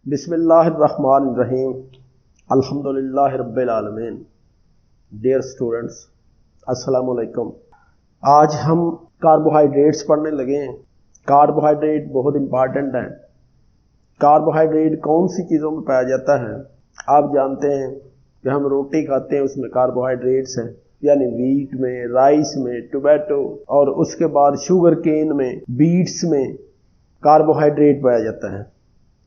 बिस्मिल्लाहिर्रहमानिर्रहीम अल्हम्दुलिल्लाहि रब्बिल आलमीन। डियर स्टूडेंट्स, अस्सलाम वालेकुम। आज हम कार्बोहाइड्रेट्स पढ़ने लगे हैं। कार्बोहाइड्रेट बहुत इंपॉर्टेंट है। कार्बोहाइड्रेट कौन सी चीज़ों में पाया जाता है? आप जानते हैं कि हम रोटी खाते हैं, उसमें कार्बोहाइड्रेट्स हैं, यानी वीट में, राइस में, टोमेटो, और उसके बाद शुगर केन में, बीट्स में कार्बोहाइड्रेट पाया जाता है।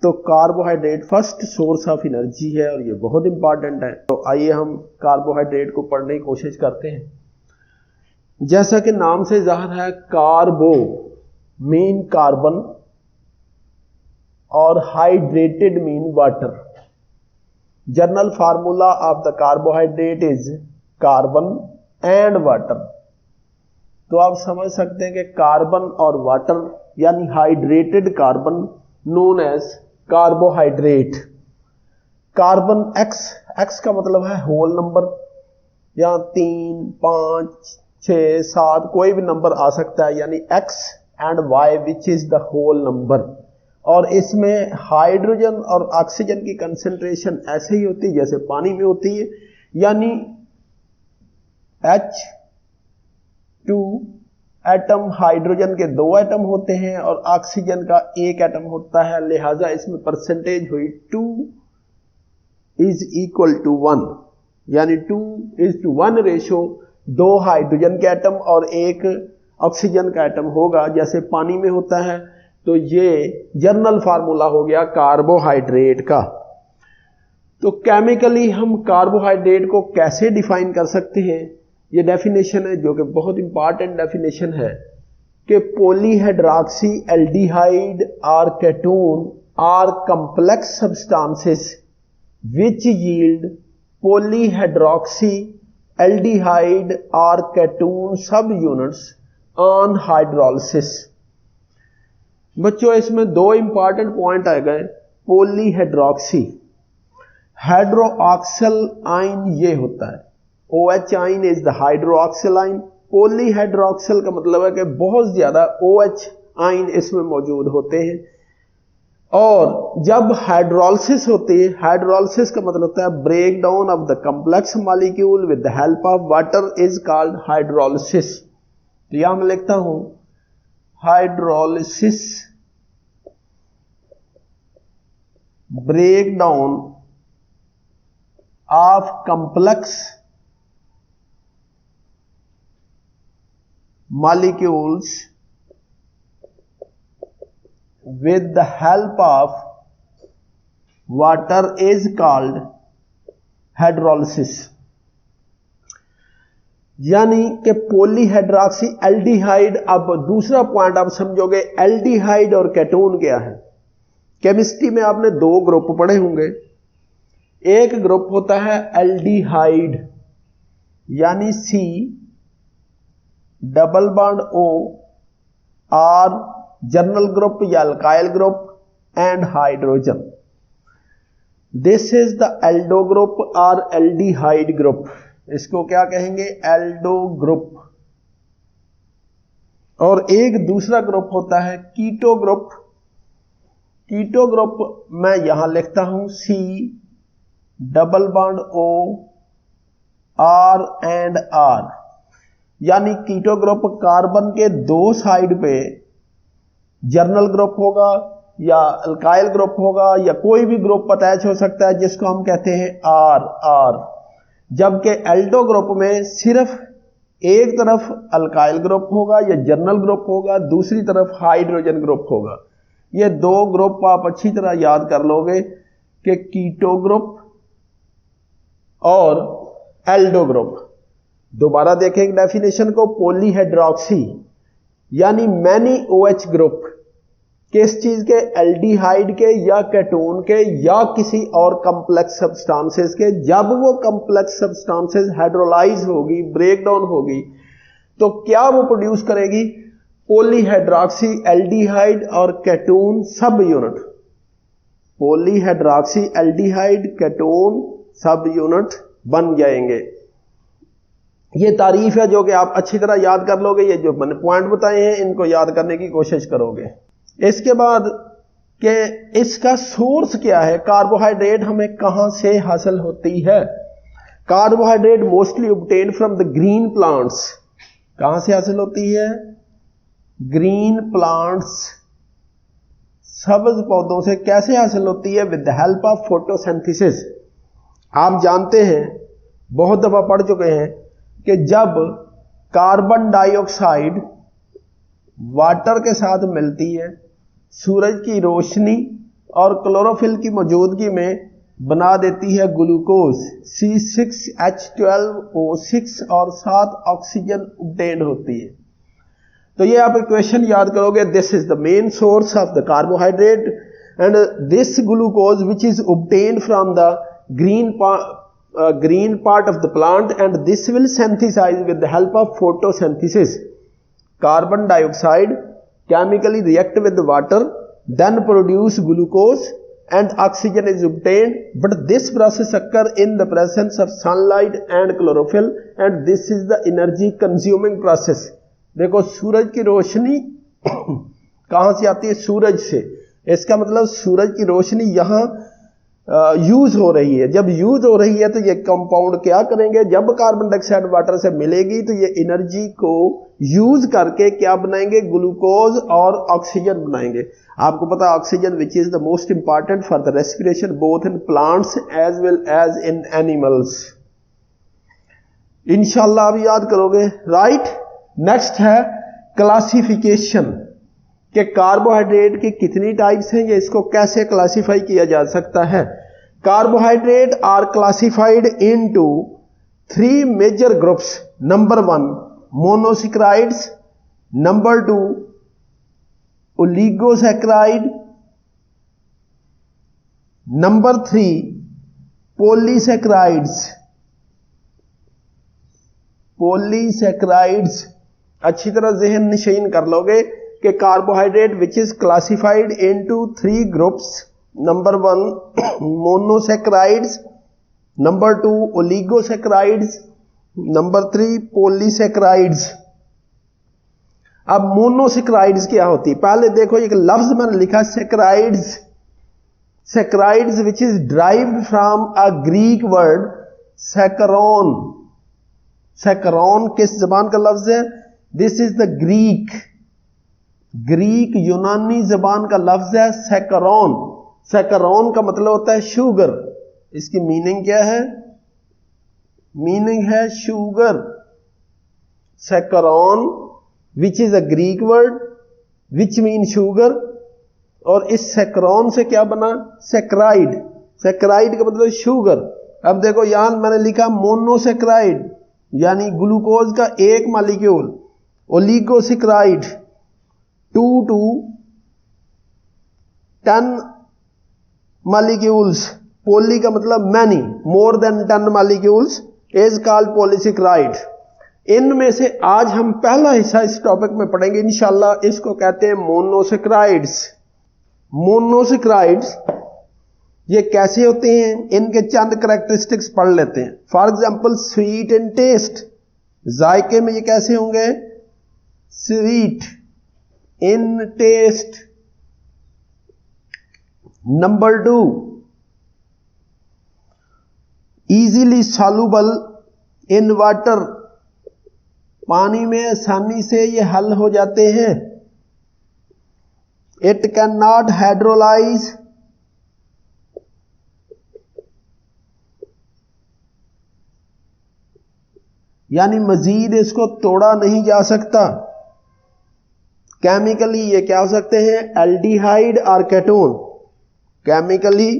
तो carbohydrate first source of energy है और ये बहुत इंपॉर्टेंट है। तो आइए हम कार्बोहाइड्रेट को पढ़ने की कोशिश करते हैं। जैसा कि नाम से जाहिर है, कार्बो मीन कार्बन और hydrated mean water. General formula of the carbohydrate is carbon and water. तो आप समझ सकते हैं कि कार्बन और वाटर यानी hydrated carbon known as carbohydrate. Carbon x का मतलब है होल नंबर, या 3, 5, 6, 7 कोई भी नंबर आ सकता है, यानी x and y which is the whole number. और इसमें हाइड्रोजन और ऑक्सीजन की कंसेंट्रेशन ऐसे ही होती है जैसे पानी में होती है, यानी H2 एटम, हाइड्रोजन के 2 एटम होते हैं और ऑक्सीजन का 1 एटम होता है, लिहाजा इसमें परसेंटेज हुई 2 इज इक्वल टू 1, यानी 2:1 रेशो 2 हाइड्रोजन के एटम और 1 ऑक्सीजन का एटम होगा जैसे पानी में होता है। तो ये जनरल फार्मूला हो गया कार्बोहाइड्रेट का। तो केमिकली हम कार्बोहाइड्रेट को कैसे डिफाइन कर सकते हैं? ये डेफिनेशन है जो कि बहुत इंपॉर्टेंट डेफिनेशन है कि पॉलीहाइड्रॉक्सी एल्डिहाइड और ketone are complex substances which yield polyhydroxy aldehyde or ketone subunits on hydrolysis। बच्चों, इसमें 2 इंपॉर्टेंट पॉइंट आ गए। पॉलीहाइड्रॉक्सी, हाइड्रोक्सिल आयन ये होता है, OH ion is the hydroxyl ion. Polyhydroxyl का मतलब है कि बहुत ज्यादा OH आयन इसमें मौजूद होते हैं। और जब हाइड्रोलिसिस होती है, हाइड्रोलिसिस का मतलब होता है break down of the complex molecule with the help of water is called hydrolysis. तो यहां मैं लिखता हूं hydrolysis, break down of complex molecules with the help of water is called hydrolysis। यानी कि पॉलीहाइड्रॉक्सी एल्डिहाइड। अब दूसरा पॉइंट आप समझोगे, एल्डिहाइड और केटोन क्या है? केमिस्ट्री में आपने 2 ग्रुप पढ़े होंगे। एक ग्रुप होता है एल्डिहाइड यानी C डबल बॉन्ड O, और जनरल ग्रुप या alkyl group and hydrogen. This is the Aldo group और एल्डिहाइड ग्रुप। इसको क्या कहेंगे? Aldo group. और एक दूसरा ग्रुप होता है कीटो ग्रुप। कीटो ग्रुप मैं यहां लिखता हूं C double bond O, R and R, यानी कीटो ग्रुप कार्बन के 2 साइड पे जनरल ग्रुप होगा या अल्काइल ग्रुप होगा या कोई भी ग्रुप अटैच हो सकता है जिसको हम कहते हैं R। जबकि एल्डो ग्रुप में सिर्फ एक तरफ अल्काइल ग्रुप होगा या जनरल ग्रुप होगा, दूसरी तरफ हाइड्रोजन ग्रुप होगा। ये 2 ग्रुप आप अच्छी तरह याद कर लोगे कि कीटो ग्रुप और एल्डो ग्रुप। दोबारा देखेंगे डेफिनेशन को। पॉलीहाइड्रॉक्सी यानी मैनी OH ग्रुप, किस चीज के? एल्डिहाइड के या केटोन के या किसी और कॉम्प्लेक्स सब्सटेंसेस के। जब वो कॉम्प्लेक्स सब्सटेंसेस हाइड्रोलाइज होगी, ब्रेक डाउन होगी, तो क्या वो प्रोड्यूस करेगी? पॉलीहाइड्रॉक्सी एल्डिहाइड और ketone sub unit. Polyhydroxy aldehyde ketone sub unit बन जाएंगे। ये तारीफ है जो कि आप अच्छी तरह याद कर लोगे। ये जो मैंने पॉइंट बताए हैं इनको याद करने की कोशिश करोगे। इसके बाद कि इसका सोर्स क्या है, कार्बोहाइड्रेट हमें कहां से हासिल होती है। Carbohydrate mostly obtained from the green plants. कहां से हासिल होती है? ग्रीन प्लांट्स, सब्ज पौधों से। कैसे हासिल होती है? With the help of photosynthesis. आप जानते हैं, बहुत दफा पढ़ चुके हैं कि जब कार्बन डाइऑक्साइड वाटर के साथ मिलती है, सूरज की रोशनी और क्लोरोफिल की मौजूदगी में बना देती है ग्लूकोज C6H12O6 और साथ ऑक्सीजन ऑब्टेन्ड होती है। तो ये आप इक्वेशन याद करोगे, this is the main source of the carbohydrate and this glucose which is obtained from the green part of the plant and this will synthesize with the help of photosynthesis. Carbon dioxide chemically react with the water, then produce glucose and oxygen is obtained, but this process occur in the presence of sunlight and chlorophyll and this is the energy consuming process. देखो, सूरज की रोशनी कहां से आती है? सूरज से। इसका मतलब सूरज की रोशनी यहां यूज हो रही है। जब यूज हो रही है तो ये कंपाउंड क्या करेंगे? जब कार्बन डाइऑक्साइड वाटर से मिलेगी तो ये एनर्जी को यूज करके क्या बनाएंगे? ग्लूकोज और ऑक्सीजन बनाएंगे। आपको पता है oxygen which is the most important for the respiration both in plants as well as in animals. इंशाल्लाह आप याद करोगे, राइट। नेक्स्ट है क्लासिफिकेशन कि कार्बोहाइड्रेट की कितनी टाइप्स हैं, या इसको कैसे क्लासिफाई किया जा सकता है। Carbohydrate are classified into 3 major groups. Number 1 monosaccharides, number 2 oligosaccharide, number 3 polysaccharides. Polysaccharides अच्छी तरह ज़हन नशीन कर लोगे कि carbohydrate which is classified into 3 groups. Number 1 monosaccharides, number 2 oligosaccharides, number 3 polysaccharides. अब मोनोसेक्राइड्स क्या होती है? पहले देखो, एक लफ्ज मैंने लिखा saccharides. Saccharides which is derived from a Greek word saccharon. Saccharon किस जबान का लफ्ज है? दिस इज द ग्रीक यूनानी जबान का लफ्ज है सेकरोन। सेकरोन का मतलब होता है शुगर। इसकी मीनिंग क्या है? मीनिंग है sugar. Saccharon which is a Greek word which mean sugar, और इस सेकरोन से क्या बना? सेक्राइड। सेक्राइड का मतलब शुगर। अब देखो, यहां मैंने लिखा मोनोसेक्राइड यानी ग्लूकोज का एक molecule, oligosaccharide 2 to 10 molecules, poly का मतलब many, more than 10 molecules is called polysaccharide। इनमें से आज हम पहला हिस्सा इस टॉपिक में पढ़ेंगे इंशाल्लाह, इसको कहते हैं मोनोसेक्राइड्स। मोनोसेक्राइड्स ये कैसे होते हैं, इनके चंद करैक्टरिस्टिक्स पढ़ लेते हैं। For example sweet in taste, जायके में ये कैसे होंगे? Sweet in taste. Number 2 easily soluble in water, पानी में आसानी से ये हल हो जाते हैं। इट कैन नॉट हाइड्रोलाइज, यानी मजीद इसको तोड़ा नहीं जा सकता। केमिकली ये क्या हो सकते हैं? एल्डिहाइड और ketone. Chemically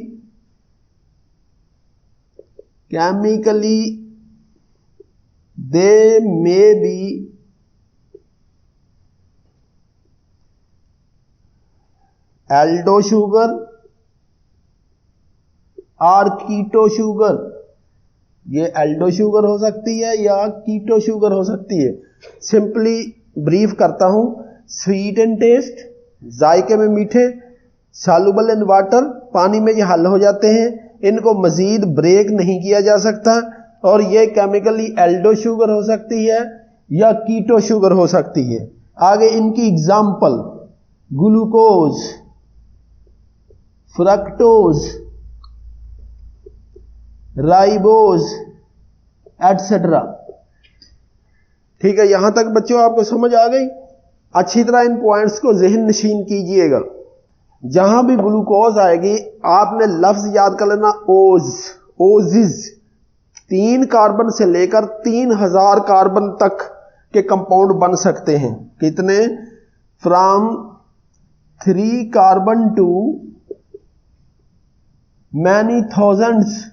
they may be Aldo sugar और कीटो शुगर। ये एल्डो शुगर हो सकती है या कीटो शुगर हो सकती है। सिंपली ब्रीफ करता हूं, स्वीट इन टेस्ट, जायके में मीठे, सॉल्युबल इन वाटर, पानी में ये हल हो जाते हैं, इनको मजीद ब्रेक नहीं किया जा सकता, और ये केमिकली एल्डो शुगर हो सकती है या कीटो शुगर हो सकती है। आगे इनकी example, glucose, fructose, ribose etcetera. ठीक है, यहां तक बच्चों आपको समझ आ गई। अच्छी तरह इन पॉइंट्स को ज़हन नशीन कीजिएगा। जहां भी ग्लूकोज आएगी आपने लफ्ज याद कर लेना ओज, ओजिज। 3 कार्बन से लेकर 3000 कार्बन तक के कंपाउंड बन सकते हैं। कितने? From 3 carbon to many thousands.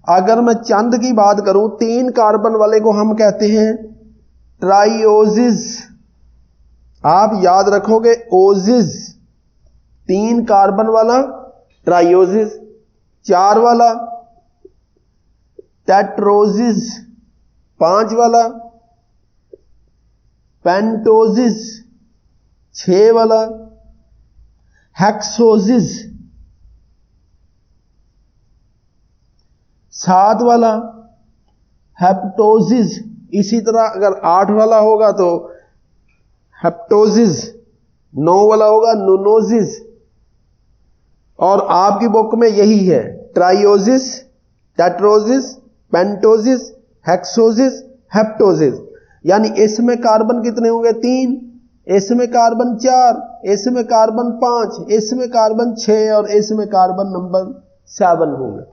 अगर मैं चंद की बात करूं, 3 कार्बन वाले को हम कहते हैं ट्राइओजिस। आप याद रखोगे ओजिस 3 कार्बन वाला ट्राइओजिस, 4 वाला टेट्रोजिस, 5 वाला पेंटोजिस, 6 वाला हेक्सोजिस, 7 वाला हेप्टोजिस। इसी तरह अगर 8 वाला होगा तो हेप्टोजिस, 9 वाला होगा नोनोजिस। और आपकी बुक में यही है ट्राइओजिस, टेट्रोजिस, पेंटोजिस, हेक्सोजिस, हेप्टोजिस। यानी इसमें कार्बन कितने होंगे? 3, इसमें कार्बन 4, इसमें कार्बन 5, इसमें कार्बन 6 और इसमें कार्बन नंबर 7 होंगे।